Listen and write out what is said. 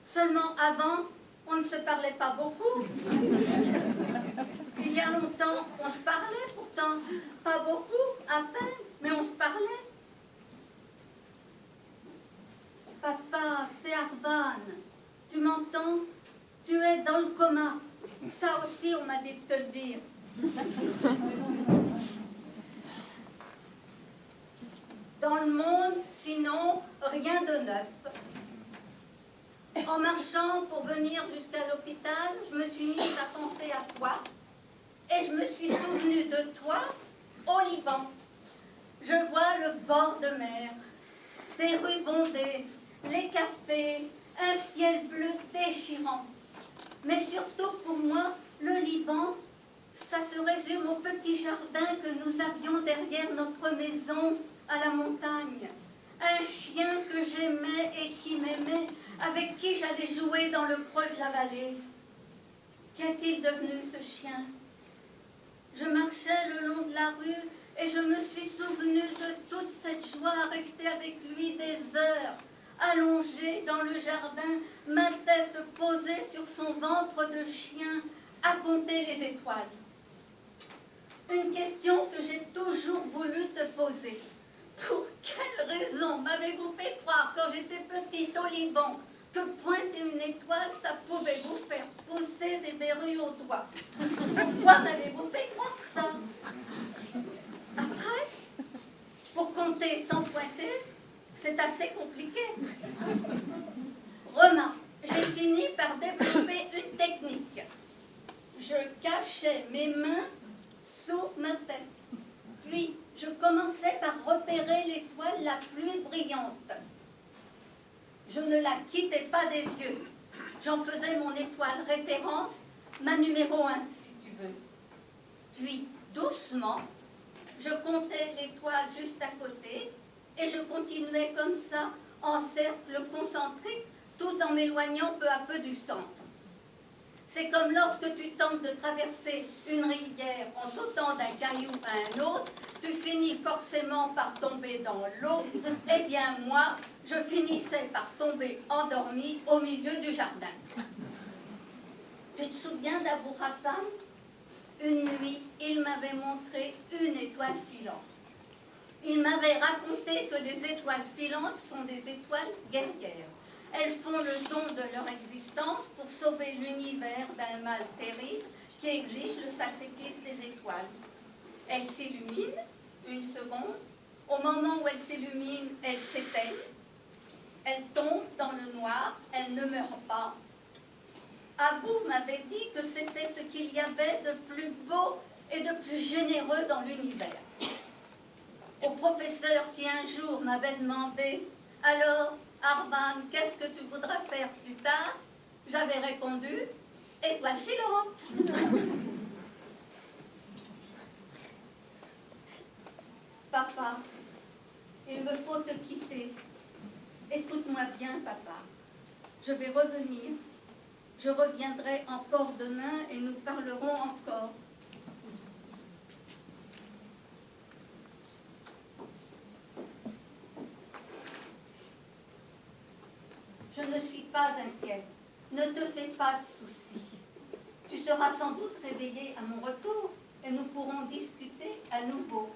Seulement avant, on ne se parlait pas beaucoup. Il y a longtemps, on se parlait pourtant. Pas beaucoup, à peine, mais on se parlait. Papa, c'est Arvan. Tu m'entends? Tu es dans le coma. Ça aussi, on m'a dit de te le dire. Dans le monde, sinon, rien de neuf. En marchant pour venir jusqu'à l'hôpital, je me suis mise à penser à toi. Et je me suis souvenue de toi au Liban. Je vois le bord de mer, ses rues bondées, les cafés, un ciel bleu déchirant. Mais surtout pour moi, le Liban, ça se résume au petit jardin que nous avions derrière notre maison à la montagne. Un chien que j'aimais et qui m'aimait, avec qui j'allais jouer dans le creux de la vallée. Qu'est-il devenu ce chien? Je marchais le long de la rue et je me suis souvenue de toute cette joie à rester avec lui des heures, allongée dans le jardin, ma tête posée sur son ventre de chien, à compter les étoiles. Une question que j'ai toujours voulu te poser. Pour quelle raison m'avez-vous fait croire quand j'étais petite au Liban que pointer une étoile, ça pouvait vous faire pousser des verrues aux doigts? Pourquoi m'avez-vous fait croire ça? Après, pour compter sans pointer, c'est assez compliqué. Remarque, j'ai fini par développer une technique. Je cachais mes mains sous ma tête. Puis, je commençais par repérer l'étoile la plus brillante. Je ne la quittais pas des yeux. J'en faisais mon étoile référence, ma numéro 1, si tu veux. Puis, doucement, je comptais l'étoile juste à côté et je continuais comme ça, en cercle concentrique, tout en m'éloignant peu à peu du centre. C'est comme lorsque tu tentes de traverser une rivière en sautant d'un caillou à un autre, tu finis forcément par tomber dans l'eau. Eh bien, moi, je finissais par tomber endormie au milieu du jardin. Tu te souviens d'Abou Hassan? Une nuit, il m'avait montré une étoile filante. Il m'avait raconté que les étoiles filantes sont des étoiles guerrières. Elles font le don de leur existence pour sauver l'univers d'un mal terrible qui exige le sacrifice des étoiles. Elles s'illuminent une seconde. Au moment où elles s'illuminent, elles s'éteignent. Elles tombent dans le noir. Elles ne meurent pas. Abou m'avait dit que c'était ce qu'il y avait de plus beau et de plus généreux dans l'univers. Au professeur qui un jour m'avait demandé « Alors, Arvan, qu'est-ce que tu voudras faire plus tard ?» J'avais répondu « Étoile filante !» Papa, il me faut te quitter. Écoute-moi bien, papa. Je vais revenir. Je reviendrai encore demain et nous parlerons encore. Je ne suis pas inquiète. Ne te fais pas de soucis. Tu seras sans doute réveillé à mon retour et nous pourrons discuter à nouveau.